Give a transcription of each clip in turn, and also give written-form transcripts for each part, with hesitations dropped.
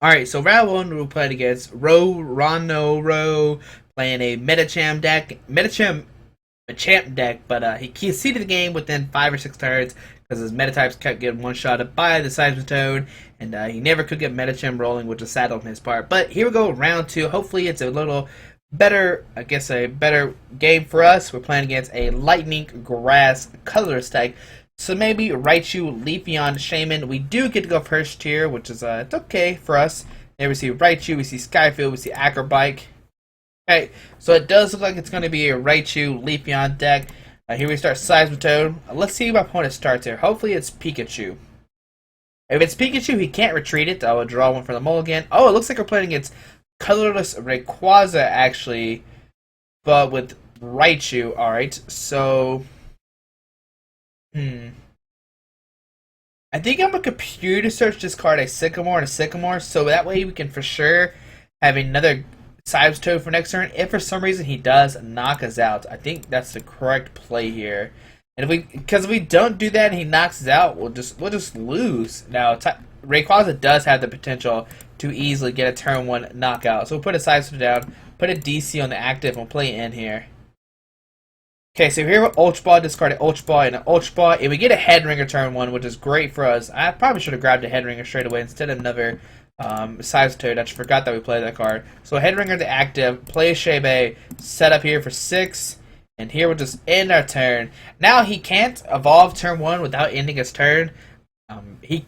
Alright, so round one we played against Ro, playing a Metachamp deck, but he conceded the game within 5 or 6 turns because his Metatypes kept getting one-shotted by the Seismitoad, and he never could get Metacham rolling, which was sad on his part. But here we go, round two. Hopefully it's a little better, I guess a better game for us. We're playing against a Lightning Grass colorless deck. So maybe Raichu, Leafeon, Shaman. We do get to go first here, which is it's okay for us. There we see Raichu, we see Skyfield, we see Acrobike. Okay, so it does look like it's going to be a Raichu, Leafeon deck. Here we start Seismitoad. Let's see what my opponent starts here. Hopefully it's Pikachu. If it's Pikachu, he can't retreat it. I will draw one for the mulligan. Oh, it looks like we're playing against colorless Rayquaza, actually, but with Raichu. Alright, so I think I'm gonna computer search discard a Sycamore and a Sycamore, so that way we can for sure have another Seismitoad for next turn. If for some reason he does knock us out, I think that's the correct play here. And because if we don't do that and he knocks us out, we'll just lose. Now Rayquaza does have the potential to easily get a turn one knockout, so we'll put a Seismitoad down, put a DC on the active, and we'll play in here. Okay, so here we're Ultra Ball, discarded Ultra Ball and an Ultra Ball, and we get a Head Ringer turn one, which is great for us. I probably should have grabbed a Head Ringer straight away instead of another Seismitoad. I just forgot that we played that card. So Head Ringer to active, play a Shebe, set up here for 6, and here we'll just end our turn. Now he can't evolve turn 1 without ending his turn. He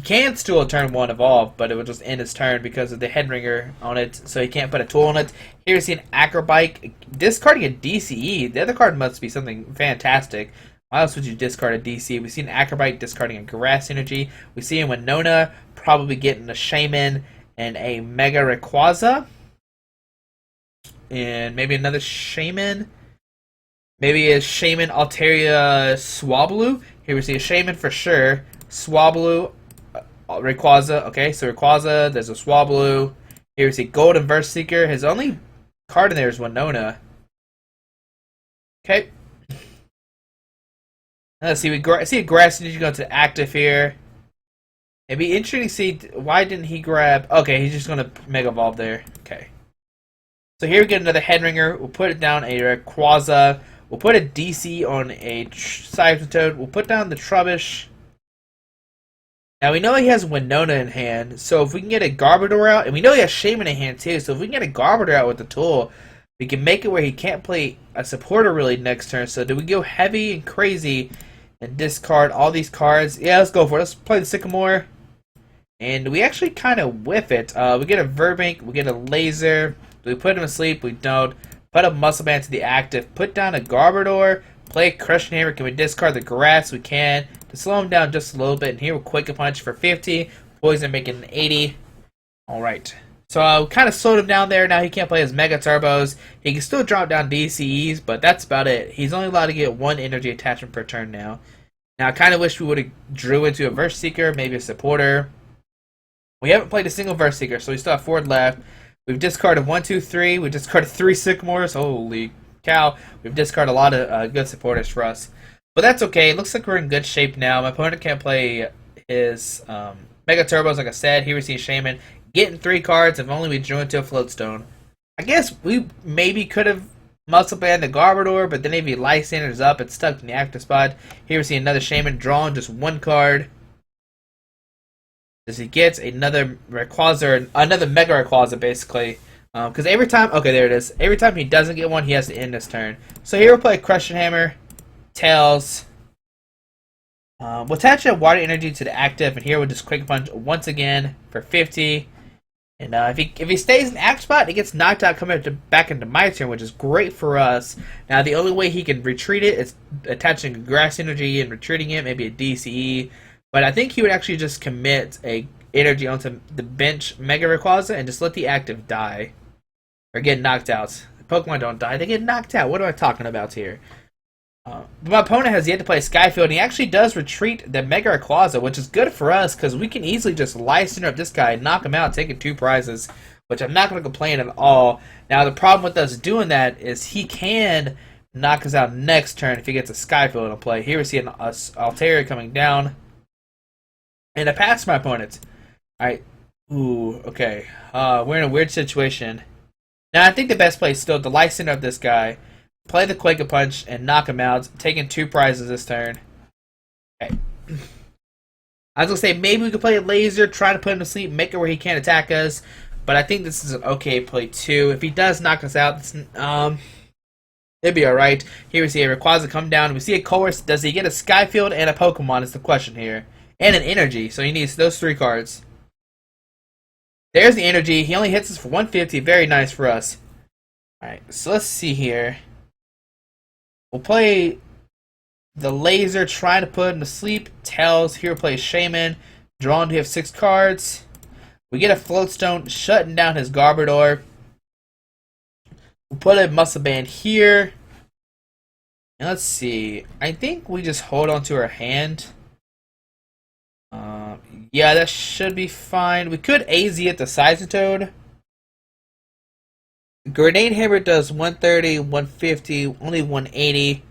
can still turn 1 evolve, but it will just end his turn because of the Head Ringer on it, so he can't put a tool on it. Here we see an Acrobike discarding a DCE. The other card must be something fantastic. Why else would you discard a DC? We see an Acrobike discarding a Grass Energy. We see a Winona probably getting a Shaman and a Mega Rayquaza. And maybe another Shaman. Maybe a Shaman Altaria Swablu. Here we see a Shaman for sure. Swablu, Rayquaza. Okay, so Rayquaza, there's a Swablu. Here we see Golden Verse Seeker. His only card in there is Winona. Okay. Let's see, see a Grass Energy go to active here. It'd be interesting to see why didn't he grab. Okay, he's just gonna Mega Evolve there. Okay. So here we get another Head Ringer. We'll put it down a Rayquaza. We'll put a DC on a Seismitoad. We'll put down the Trubbish. Now we know he has Winona in hand, so if we can get a Garbodor out, and we know he has Shaman in hand too, so if we can get a Garbodor out with the tool, we can make it where he can't play a supporter really next turn. So do we go heavy and crazy and discard all these cards? Yeah, let's go for it. Let's play the Sycamore. And we actually kind of whiff it. We get a Verbank, we get a Laser. Do we put him to sleep? We don't. Put a Muscle Band to the active. Put down a Garbodor. Play a Crushing Hammer. Can we discard the Grass? We can. To slow him down just a little bit. And here we'll Quick Punch for 50. Poison making an 80. Alright. So kind of slowed him down there. Now he can't play his Mega Turbos. He can still drop down DCEs, but that's about it. He's only allowed to get 1 energy attachment per turn now. Now I kind of wish we would have drew into a Verse Seeker, maybe a Supporter. We haven't played a single Verse Seeker, so we still have 4 left. We've discarded 1, 2, 3. We've discarded 3 Sycamores. Holy cow. We've discarded a lot of good supporters for us. But that's okay. It looks like we're in good shape now. My opponent can't play his Mega Turbos, like I said. Here we see Shaman getting 3 cards if only we drew into a Floatstone. I guess we maybe could have Muscle Band the Garbodor, but then if he Lysanders up, it's stuck in the active spot. Here we see another Shaman drawing just 1 card. As he gets another Rayquaza, another Mega Rayquaza, basically. Because every time, okay, there it is. Every time he doesn't get one, he has to end his turn. So here we'll play Crushing Hammer, Tails. We'll attach a Water Energy to the active, and here we'll just Quick Punch once again for 50. And if he stays in the active spot, he gets knocked out coming back into my turn, which is great for us. Now the only way he can retreat it is attaching a Grass Energy and retreating it, maybe a DCE. But I think he would actually just commit a energy onto the bench Mega Rayquaza and just let the active die. Or get knocked out. Pokemon don't die, they get knocked out. What am I talking about here? My opponent has yet to play Skyfield, and he actually does retreat the Mega Rayquaza, which is good for us, because we can easily just Lysander up this guy and knock him out, taking 2 prizes, which I'm not going to complain at all. Now, the problem with us doing that is he can knock us out next turn if he gets a Skyfield in play. Here we see an Altaria coming down. And I pass my opponent. Alright, Ooh, okay. We're in a weird situation. Now, I think the best play is still the Lysander of this guy. Play the Quake Punch and knock him out, taking 2 prizes this turn. Okay. I was gonna say maybe we could play a laser, try to put him to sleep, make it where he can't attack us. But I think this is an okay play too. If he does knock us out, it'd be alright. Here we see a Rayquaza come down. We see a Chorus. Does he get a Skyfield and a Pokemon is the question here. And an Energy, so he needs those 3 cards. There's the Energy. He only hits us for 150. Very nice for us. Alright, so let's see here. We'll play the Laser, trying to put him to sleep. Tails, here plays Shaman. Drawn to have 6 cards. We get a Floatstone, shutting down his Garbodor. We'll put a Muscle Band here. And let's see. I think we just hold on to our hand. Yeah, that should be fine. We could AZ at the Seismitoad. Grenade Hammer does 130, 150, only 180.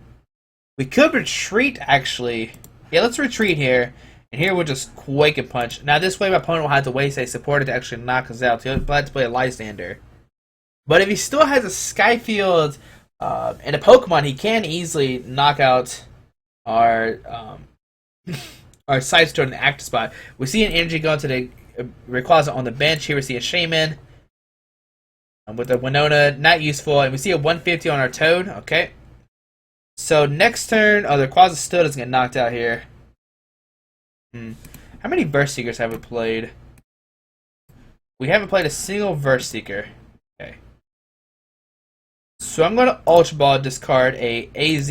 We could retreat, actually. Yeah, let's retreat here. And here we'll just Quake and Punch. Now, this way my opponent will have to waste a supporter to actually knock us out. He'll have to play a Lysander. But if he still has a Skyfield and a Pokemon, he can easily knock out our our Sidestone in the active spot. We see an Energy going to the Rayquaza on the bench. Here we see a Shaman with a Winona, not useful. And we see a 150 on our Toad. Okay. So next turn, the Rayquaza still doesn't get knocked out here. How many Verse Seekers have we played? We haven't played a single Verse Seeker. Okay. So I'm going to Ultra Ball, discard a AZ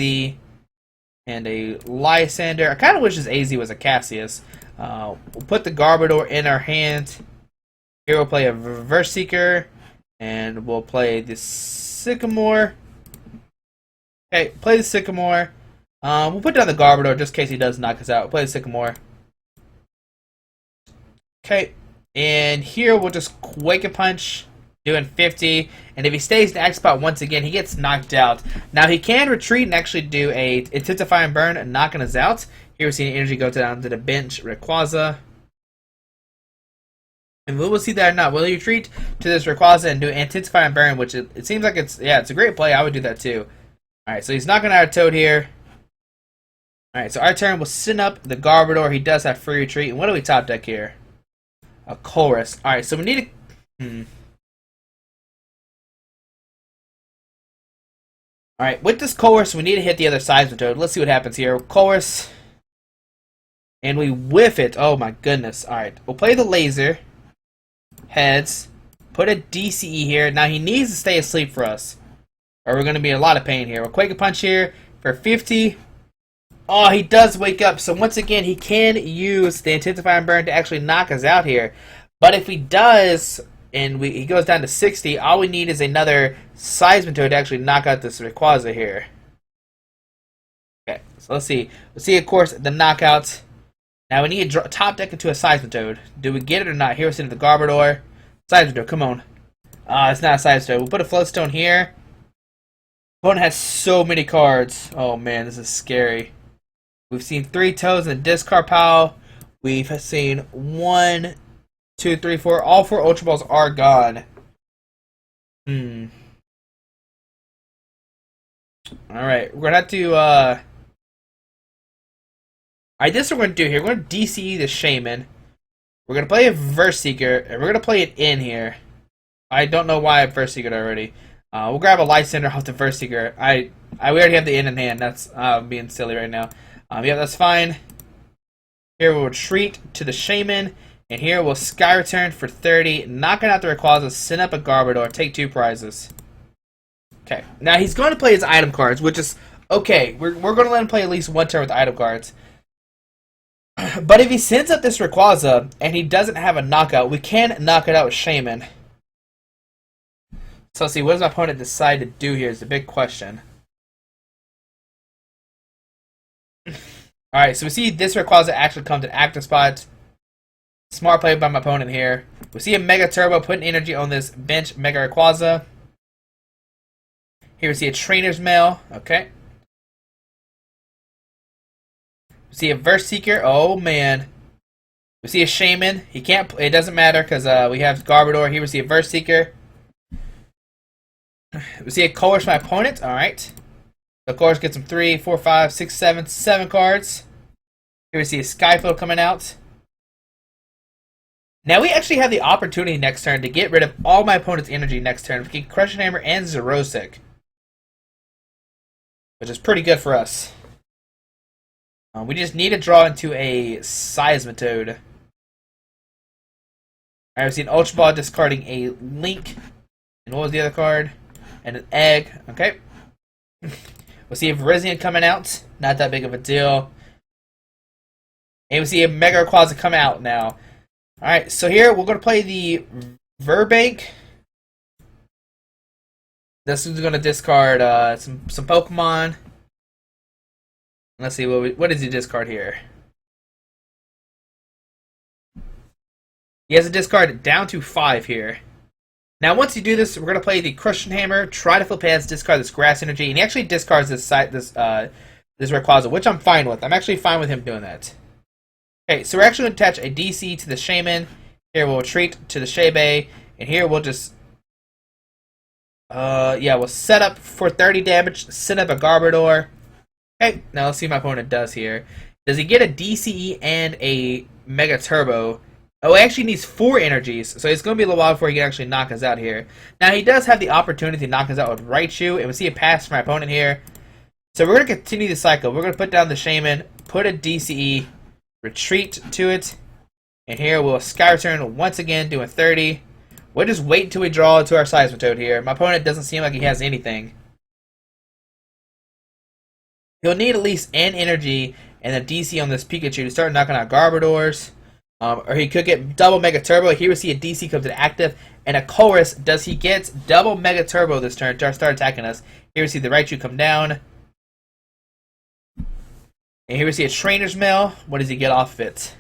and a Lysander. I kind of wish this AZ was a Cassius. We'll put the Garbodor in our hand. Here we'll play a Reverse Seeker. And we'll play the Sycamore. Okay, play the Sycamore. We'll put down the Garbodor just in case he does knock us out. We'll play the Sycamore. Okay, and here we'll just Quake a Punch, doing 50. And if he stays in the X spot once again, he gets knocked out. Now he can retreat and actually do a Intensify and Burn, knocking us out. Here we see an Energy go down to the bench, Rayquaza. And we will see that or not. Will he retreat to this Rayquaza and do Intensify and Burn, which it seems like it's a great play. I would do that too. Alright, so he's knocking out our Toad here. Alright, so our turn will send up the Garbodor. He does have free retreat. And what do we top deck here? A Chorus. Alright, so we need a... Alright, with this Chorus, we need to hit the other Seismitoad. Let's see what happens here. Chorus. And we whiff it. Oh my goodness. Alright, we'll play the Laser. Heads. Put a DCE here. Now he needs to stay asleep for us, or we're going to be in a lot of pain here. We'll Quake a Punch here for 50. Oh, he does wake up. So once again, he can use the Intensify and Burn to actually knock us out here. But if he does, and he goes down to 60, all we need is another Seismitoad to actually knock out this Rayquaza here. Okay, so let's see. Let's see, of course, the knockout. Now we need to top deck into a Seismitoad. Do we get it or not? Here we're sitting the Garbodor. Seismitoad, come on. It's not a Seismitoad. We'll put a Floatstone here. Opponent has so many cards. Oh man, this is scary. We've seen 3 Toads in the discard pile. We've seen 1, 2, 3, 4. All 4 Ultra Balls are gone. Alright, we're gonna have to Alright, this is what we're going to do here. We're going to DCE the Shaman. We're going to play a Verse Seeker, and we're going to play it in here. I don't know why I Verse Seeker already. We'll grab a Lysander off the Verse Seeker. We already have the in hand. That's being silly right now. Yeah, that's fine. Here we'll retreat to the Shaman, and here we'll Sky Return for 30, knocking out the Rayquaza, send up a Garbodor, take 2 prizes. Okay, now he's going to play his item cards, which is okay. We're going to let him play at least 1 turn with item cards. But if he sends up this Rayquaza and he doesn't have a knockout, we can knock it out with Shaman. So let's see, what does my opponent decide to do here is the big question. Alright, so we see this Rayquaza actually come to active spot. Smart play by my opponent here. We see a Mega Turbo putting energy on this bench Mega Rayquaza. Here we see a Trainer's Mail. Okay. See a Verse Seeker. Oh man. We see a Shaman. He can't. It doesn't matter because we have Garbodor. Here we see a Verse Seeker. We see a Colress from my opponent. All right. The Colress gets him 3, 4, 5, 6, 7, 7 cards. Here we see a Skyflow coming out. Now we actually have the opportunity next turn to get rid of all my opponent's energy next turn. We can Crushing Hammer and Xerosic, which is pretty good for us. We just need to draw into a Seismitoad. Alright, we see an Ultra Ball discarding a Link. And what was the other card? And an Egg. Okay. We'll see a Virizion coming out. Not that big of a deal. And we see a Mega Rayquaza come out now. Alright, so here we're going to play the Verbank. This is going to discard some Pokemon. Let's see, what does he discard here? He has a discard down to 5 here. Now, once you do this, we're going to play the Crushing Hammer, try to flip hands, discard this Grass Energy, and he actually discards this Rayquaza, which I'm fine with. I'm actually fine with him doing that. Okay, so we're actually going to attach a DC to the Shaman. Here we'll retreat to the Shebe, and here we'll just... we'll set up for 30 damage, set up a Garbodor. Okay, now let's see what my opponent does here. Does he get a DCE and a Mega Turbo? Oh, he actually needs 4 energies, so it's going to be a little while before he can actually knock us out here. Now, he does have the opportunity to knock us out with Raichu, and we see a pass from my opponent here. So we're going to continue the cycle. We're going to put down the Shaman, put a DCE, retreat to it, and here we'll Sky Return once again, doing 30. We'll just wait until we draw to our Seismitoad here. My opponent doesn't seem like he has anything. He'll need at least an energy and a DC on this Pikachu to start knocking out Garbodors. Or he could get double Mega Turbo. Here we see a DC comes to active. And a Chorus, does he get double Mega Turbo this turn to start attacking us? Here we see the Raichu come down. And here we see a Trainer's Mail. What does he get off of it?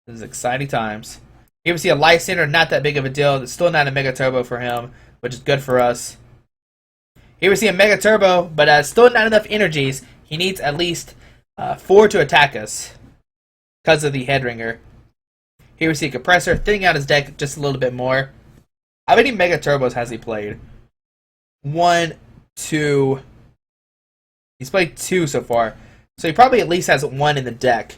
This is exciting times. Here we see a Lysander, not that big of a deal. It's still not a Mega Turbo for him, which is good for us. Here we see a Mega Turbo, but still not enough energies. He needs at least 4 to attack us because of the Headringer. Here we see a Compressor, thinning out his deck just a little bit more. How many Mega Turbos has he played? 1, 2... He's played 2 so far. So he probably at least has 1 in the deck.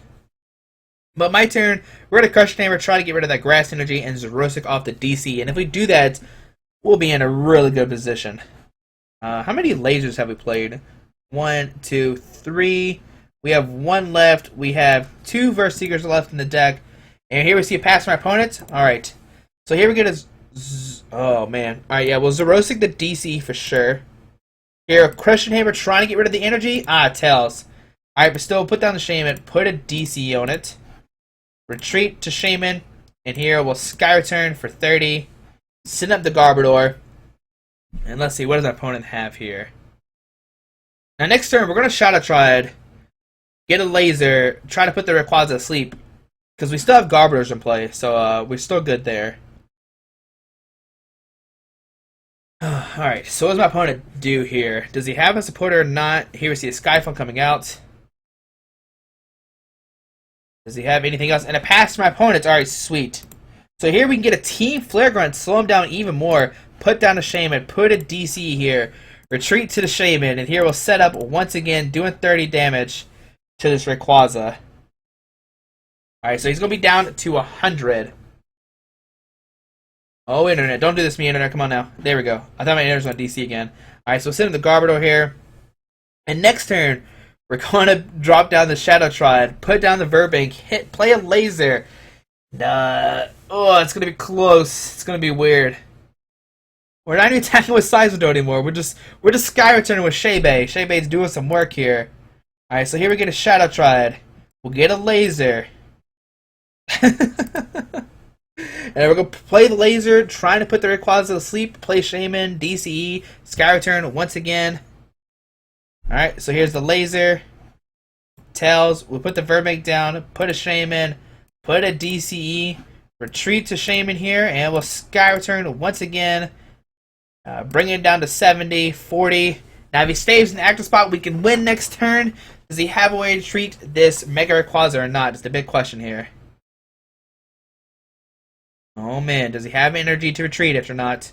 But my turn, we're going to Crush Hammer, try to get rid of that Grass Energy and Xerosic off the DC. And if we do that, we'll be in a really good position. How many lasers have we played? 1, 2, 3. We have 1 left. We have 2 Verse Seekers left in the deck. And here we see a pass from our opponent. Alright. So here we get a... Oh, man. Alright, yeah. Well, Xerosic the DC for sure. Here, Crushing Hammer trying to get rid of the energy. Tails. Alright, but still, put down the Shaman. Put a DC on it. Retreat to Shaman. And here, we'll Sky Return for 30. Send up the Garbodor. And let's see, what does our opponent have here? Now, next turn, we're going to Shadow Triad. Get a Laser. Try to put the Rayquaza to sleep. Because we still have Garbodors in play. So, we're still good there. Alright, so what does my opponent do here? Does he have a supporter or not? Here we see a Skyfall coming out. Does he have anything else? And a pass to my opponent. Alright, sweet. So here we can get a Team Flare Grunt, slow him down even more. Put down a Shaman, put a DC here. Retreat to the Shaman, and here we'll set up once again, doing 30 damage to this Rayquaza. Alright, so he's going to be down to 100. Oh, Internet. Don't do this to me, Internet. Come on now. There we go. I thought my Internet was on DC again. Alright, so send him the Garbodor here. And next turn, we're going to drop down the Shadow Triad, put down the Verbank, play a Laser. It's going to be close. It's going to be weird. We're not even attacking with Seismitoad anymore. We're just Sky Returning with Shebe. Shebe's doing some work here. Alright, so here we get a Shadow Triad. We'll get a Laser. And we're going to play the Laser, trying to put the Rayquaza to sleep, play Shaman, DCE, Sky Return once again. Alright, so here's the Laser. Tails, we'll put the Verbank down, put a Shaman, put a DCE, retreat to Shaman here, and we'll Sky Return once again. Bring it down to 70, 40. Now if he stays in the active spot, we can win next turn. Does he have a way to treat this Mega Rayquaza or not? Is the big question here. Oh man, does he have energy to retreat it or not?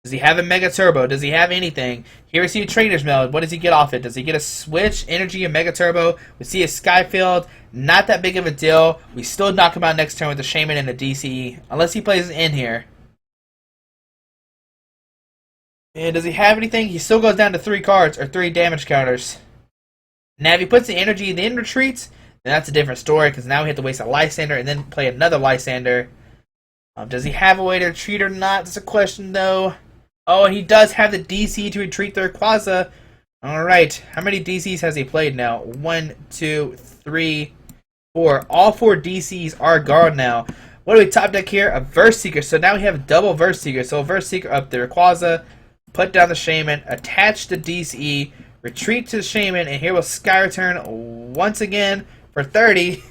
Does he have a Mega Turbo? Does he have anything? Here we see a Trainer's Meld. What does he get off it? Does he get a Switch, Energy, and Mega Turbo? We see a Skyfield. Not that big of a deal. We still knock him out next turn with the Shaman and the DCE. Unless he plays in here. And does he have anything? He still goes down to 3 cards, or 3 damage counters. Now if he puts the Energy and then retreats, then that's a different story, because now we have to waste a Lysander and then play another Lysander. Does he have a way to retreat or not? That's a question, though. Oh, and he does have the DC to retreat the Rayquaza. Alright, how many DCs has he played now? 1, 2, 3, 4. All 4 DCs are gone now. What do we top deck here? A Verse Seeker. So now we have a double Verse Seeker. So a Verse Seeker up the Rayquaza, put down the Shaman, attach the DCE, retreat to the Shaman, and here we'll Sky Return once again for 30.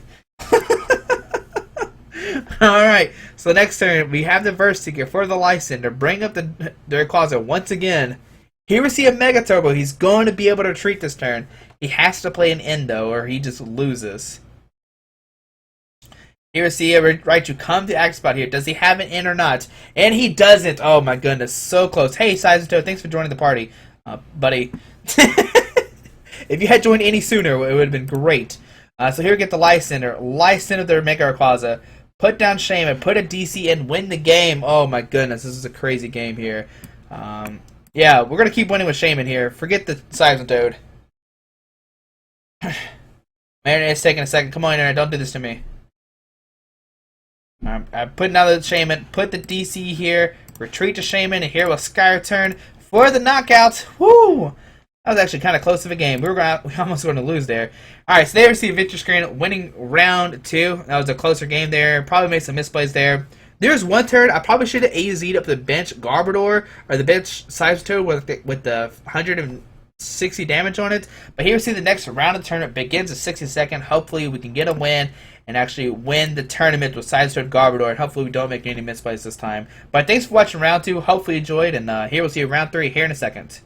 Alright, so next turn we have the Verse Seeker for the Lysander. Bring up the Rayquaza once again. Here we see a Mega Turbo. He's going to be able to retreat this turn. He has to play an end though, or he just loses. Here we see a Raichu come to Act Spot here. Does he have an in or not? And he doesn't. Oh my goodness, so close. Hey, Seismitoad, thanks for joining the party, buddy. If you had joined any sooner, it would have been great. So here we get the Lysander. Lysander their Mega Rayquaza. Put down Shaman, put a DC and win the game. Oh my goodness, this is a crazy game here. Yeah, we're going to keep winning with Shaman here. Forget the Seismitoad. Man, it's taking a second. Come on, Aaron, don't do this to me. I'm putting out the Shaman, put the DC here, retreat to Shaman, and here we'll Sky Return for the knockout. Woo! That was actually kind of close of a game. We almost going to lose there. Alright, so there we see Victor Screen winning round 2. That was a closer game there. Probably made some misplays there. There's one turn I probably should have AZ'd up the bench Garbodor or the bench Seismitoad with the 160 damage on it. But here we see the next round of the tournament begins at 62nd. Hopefully we can get a win and actually win the tournament with Seismitoad Garbodor. And hopefully we don't make any misplays this time. But thanks for watching round 2. Hopefully you enjoyed. And here we'll see you round 3 here in a second.